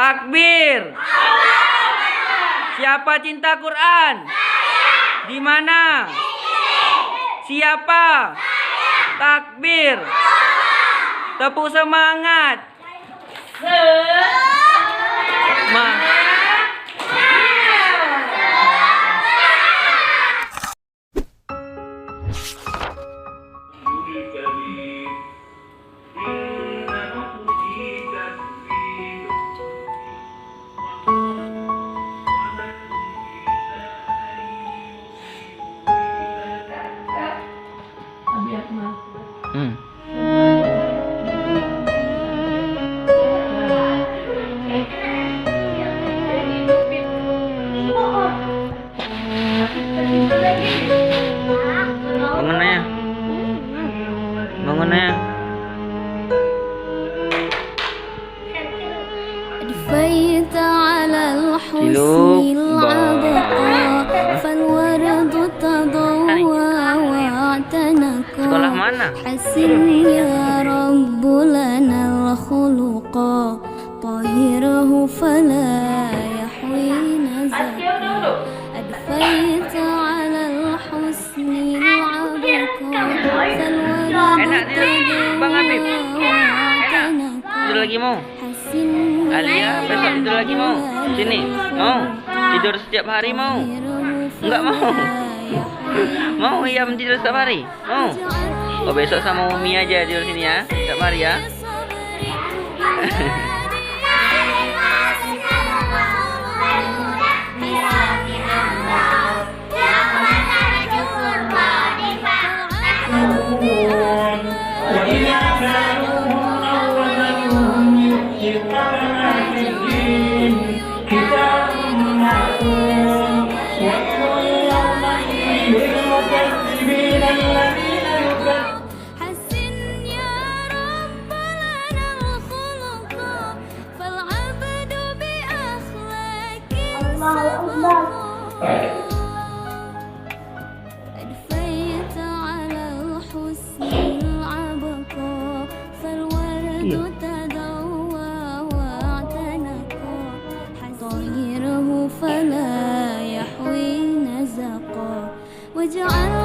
Takbir. Siapa cinta Quran? Di mana? Siapa? Takbir. Tepuk semangat. Bangun ya. أدفيت على الحسن العبقى فالورد تضوى واعتنقا. Sekolah mana? حسن يا رب لنا الخلقا طهره فلا يحوي نزكا. أدفيت على الحسن العبقى Enak tidur Bang Habib. Enak. Tidur lagi mau? Alia besok tidur lagi mau? Sini. Mau? Tidur setiap hari mau? Enggak mau. Mau Iyam tidur setiap hari? Mau? Oh besok sama Umi aja tidur sini ya. Setiap hari ya. أدفيت على الحسن العبقى فالورد تضوى واعتنقا. طهره فلا يحوي نزقا. واجعل